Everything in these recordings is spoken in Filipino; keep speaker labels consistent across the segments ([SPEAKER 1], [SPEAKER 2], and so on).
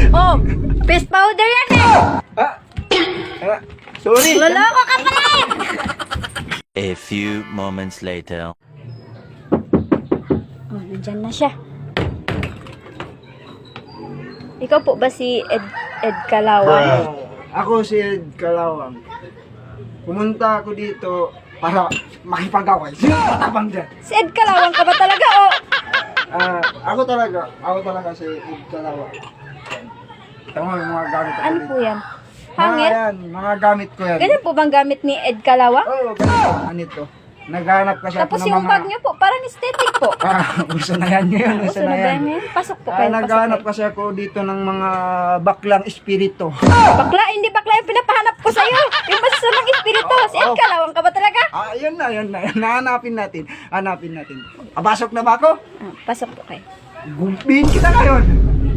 [SPEAKER 1] Oh, face powder yan eh.
[SPEAKER 2] Ah, ah, sorry.
[SPEAKER 1] Loloko ka pala eh.
[SPEAKER 3] A few moments later.
[SPEAKER 1] Oh, nandyan na siya. Ikaw po ba si Ed Kalawang?
[SPEAKER 2] Ako si Ed Kalawang. Pumunta ako dito para makipag-away. Sino tatabang dyan?
[SPEAKER 1] Si Ed Kalawang ka ba talaga o?
[SPEAKER 2] Ako talaga si Ed Kalawang. Ito mo yung mga gamit ko
[SPEAKER 1] Ano
[SPEAKER 2] dito.
[SPEAKER 1] po yan? Hangin?
[SPEAKER 2] Yan, mga gamit ko yan.
[SPEAKER 1] Ganyan po bang gamit ni Ed Kalawang?
[SPEAKER 2] Oo, ganito. Anito. Naghanap kasi ako
[SPEAKER 1] Tapos
[SPEAKER 2] ng
[SPEAKER 1] yung
[SPEAKER 2] mga...
[SPEAKER 1] bag niyo po, parang aesthetic po.
[SPEAKER 2] Uso na yan ngayon.
[SPEAKER 1] Gusto na ba yan? Pasok po kayo, pasok
[SPEAKER 2] Naghanap
[SPEAKER 1] kayo.
[SPEAKER 2] kasi ako dito ng mga baklang espiritu.
[SPEAKER 1] Bakla, hindi bakla yung pinapahanap ko sa'yo. Yung masasamang espiritu. Si Ed Kalawang ka ba talaga?
[SPEAKER 2] Yun na. Hanapin natin. Pasok na ba ako?
[SPEAKER 1] Pasok po kayo.
[SPEAKER 2] Gumpihin kita ngayon.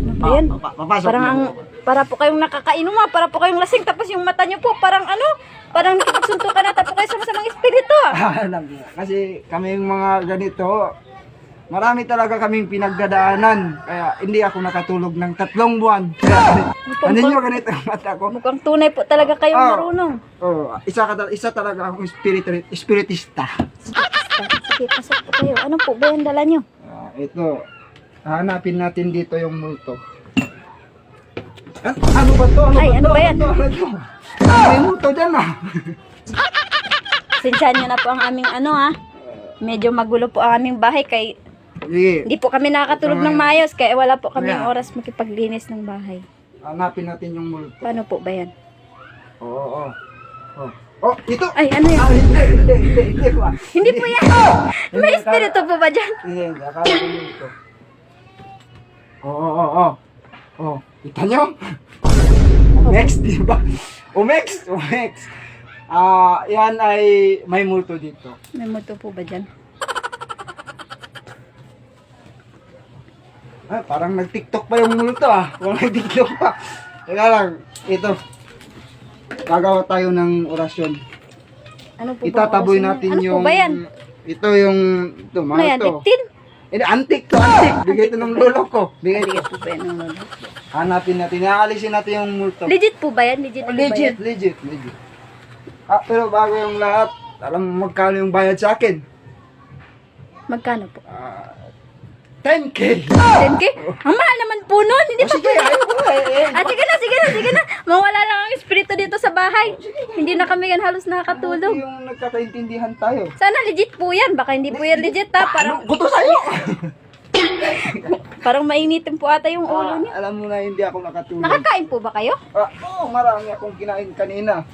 [SPEAKER 1] Ano ba yan?
[SPEAKER 2] Papasok
[SPEAKER 1] Parang
[SPEAKER 2] na.
[SPEAKER 1] para po kayong nakakainom para po kayong lasing, tapos yung mata nyo po, parang parang nakipagsuntukan na tapos kayo sa masamang espiritu.
[SPEAKER 2] Alam mo, kasi kaming mga ganito, marami talaga kaming pinagdadaanan. Kaya hindi ako nakatulog ng 3 buwan. Kaya, ano nyo ganito ang mata ko?
[SPEAKER 1] Mukhang tunay po talaga kayong marunong.
[SPEAKER 2] Isa talaga akong espiritista.
[SPEAKER 1] Sige, pasok po kayo. Ano po ba yung dala nyo?
[SPEAKER 2] Ito, hanapin natin dito yung multo. Ano ba to?
[SPEAKER 1] Ano ba yan?
[SPEAKER 2] May multo dyan
[SPEAKER 1] Sinsyahan nyo na po ang aming medyo magulo po ang aming bahay kay
[SPEAKER 2] Sige,
[SPEAKER 1] hindi po kami nakakatulog ng maayos kaya wala po kaming oras makipaglinis ng bahay.
[SPEAKER 2] hanapin natin yung multo.
[SPEAKER 1] Paano po ba yan?
[SPEAKER 2] Oo. Ito!
[SPEAKER 1] Ay, ano yan?
[SPEAKER 2] Hindi ba?
[SPEAKER 1] Hindi po yan! May espiritu po ba dyan?
[SPEAKER 2] Hindi, akala ko multo. Oo. Kita nyo? Next, di ba? Umex! Yan ay may multo dito.
[SPEAKER 1] May multo po ba dyan?
[SPEAKER 2] Parang nag-tiktok pa yung multo Parang nag-tiktok pa. Teka lang, ito. Gagawa tayo ng orasyon.
[SPEAKER 1] Ano po ba?
[SPEAKER 2] Itataboy
[SPEAKER 1] Ano
[SPEAKER 2] natin
[SPEAKER 1] po
[SPEAKER 2] yung...
[SPEAKER 1] ba yan?
[SPEAKER 2] Ito yung... Ito,
[SPEAKER 1] Ano
[SPEAKER 2] mga
[SPEAKER 1] yan?
[SPEAKER 2] ito.
[SPEAKER 1] Itin?
[SPEAKER 2] Antik. Bigay ito ng lolo ko. Bigay
[SPEAKER 1] Hindi
[SPEAKER 2] ito.
[SPEAKER 1] po ba yan ang lolo?
[SPEAKER 2] Hanapin natin. Aalisin natin yung multo.
[SPEAKER 1] Legit po ba yan? Legit po ba yan?
[SPEAKER 2] Legit. Pero bago yung lahat, alam mo magkano yung bayad sa akin?
[SPEAKER 1] Magkano po?
[SPEAKER 2] 10K!
[SPEAKER 1] 10K? Ang mahal naman po nun. Hindi pa
[SPEAKER 2] Sige, ayoko
[SPEAKER 1] Sige na. Mawala lang ang espiritu dito sa bahay. Hindi na kami halos nakakatulog.
[SPEAKER 2] yung nagkakaintindihan tayo.
[SPEAKER 1] Sana legit po yan. Baka hindi po yan legit Parang,
[SPEAKER 2] Gusto sa'yo!
[SPEAKER 1] parang mainitin po ata yung ulo niya.
[SPEAKER 2] Alam mo na hindi ako nakatulog.
[SPEAKER 1] Nakakain po ba kayo?
[SPEAKER 2] Oo, marami akong kinain kanina.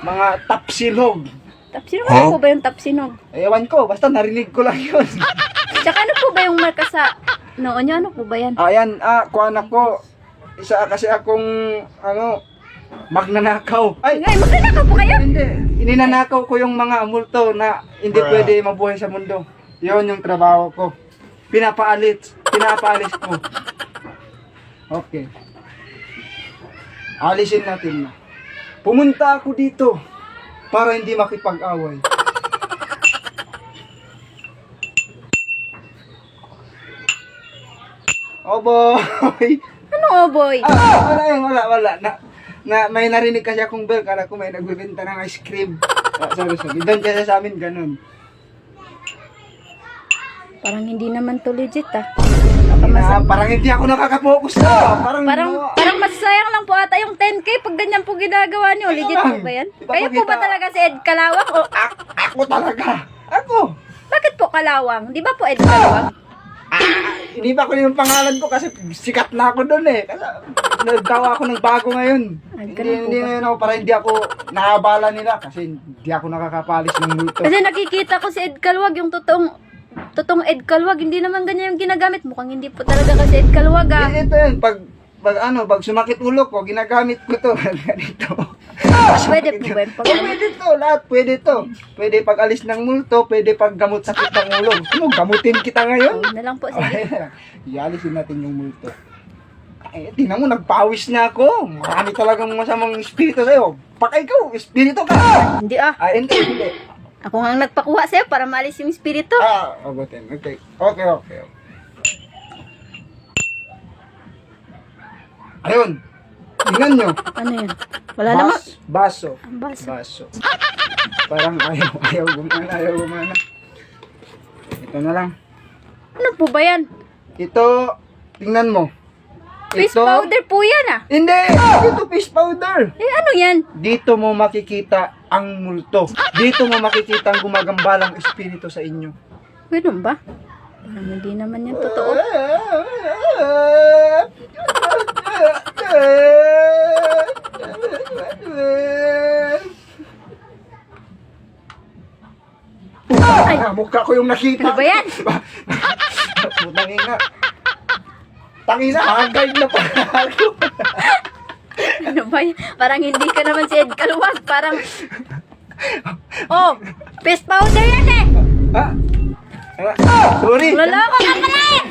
[SPEAKER 2] Mga tapsilog.
[SPEAKER 1] Tapsinog? Ano po ba yung tapsinog?
[SPEAKER 2] Ewan ko, basta narinig ko lang yun.
[SPEAKER 1] Tsaka ano po ba yung marka sa noon niyo? Ano po ba yan?
[SPEAKER 2] Ayan, kuha ko. Isa kasi akong, magnanakaw. Ay,
[SPEAKER 1] Ngay, magkana po kayo?
[SPEAKER 2] hindi. Ininanakaw ko yung mga multo na hindi pwede mabuhay sa mundo. Yun yung trabaho ko. Pinapaalis ko. Okay. Alisin natin na. Pumunta ako dito para hindi makipag-away. Oh boy!
[SPEAKER 1] Ano, boy?
[SPEAKER 2] Wala. May narinig kasi akong bell. Kala ko may nagbibenta ng ice cream. Sorry. Doon kasi sa amin, ganun.
[SPEAKER 1] Parang hindi naman to legit
[SPEAKER 2] Parang hindi ako nakaka-focus
[SPEAKER 1] Parang masayang lang po ata yung 10K pag ganyan po ginagawa niyo. Legit po ba yan? Kayo po ba talaga si Ed Kalawang? O
[SPEAKER 2] Ako talaga. Ako.
[SPEAKER 1] bakit po Kalawang? Di ba po Ed Kalawang?
[SPEAKER 2] Hindi ba ko yung pangalan ko kasi sikat na ako doon Kasi naggawa ako ng bago ngayon.
[SPEAKER 1] Ganun po
[SPEAKER 2] Hindi
[SPEAKER 1] ba?
[SPEAKER 2] ngayon ako para hindi ako naabala nila kasi hindi ako nakakapalis ng multo.
[SPEAKER 1] Kasi nakikita ko si Ed Kalawag, yung totoong Ed Kalawag, hindi naman ganyan yung ginagamit. Mukhang hindi po talaga kasi Ed Kalawag
[SPEAKER 2] Ito yun, pag sumakit ulo ko, ginagamit ko to. Ganito.
[SPEAKER 1] Pwede po ba yun?
[SPEAKER 2] Pwede to, lahat. Pwede to. Pwede pag alis ng multo, pwede pag gamot sakit ng ulo. Gusto mo, gamutin kita ngayon?
[SPEAKER 1] Na lang po, sige.
[SPEAKER 2] Ialisin natin yung multo. Tingnan mo, nagpawis na ako. Marami talagang masamang espiritu sa'yo. Baka ikaw, espiritu ka.
[SPEAKER 1] Hindi
[SPEAKER 2] Hindi.
[SPEAKER 1] Ako nga ang nagpakuha sa'yo para maalis yung espiritu.
[SPEAKER 2] Abutin. Okay. Ayun. Tingnan nyo.
[SPEAKER 1] Ano yun? Wala naman.
[SPEAKER 2] Baso.
[SPEAKER 1] Ang baso.
[SPEAKER 2] Baso. Parang ayaw gumana. Ito na lang.
[SPEAKER 1] Ano po ba yan?
[SPEAKER 2] Ito, tingnan mo.
[SPEAKER 1] Fish powder po yan ah.
[SPEAKER 2] Hindi! Ito fish powder.
[SPEAKER 1] Eh ano yan?
[SPEAKER 2] Dito mo makikita ang multo. Dito mo makikita ang gumagambalang espiritu sa inyo.
[SPEAKER 1] Ganun ba? Parang hindi naman yan totoo.
[SPEAKER 2] Ay, mukha ko yung nakita.
[SPEAKER 1] Ano ba yan?
[SPEAKER 2] Tangina. Tangina, hagay na pa ako.
[SPEAKER 1] Ano ba yan? Parang hindi ka naman si Ed Kaluwag. Parang... Oh! Fish powder yan eh!
[SPEAKER 2] Ah, sorry.
[SPEAKER 1] Loloko ka pala eh!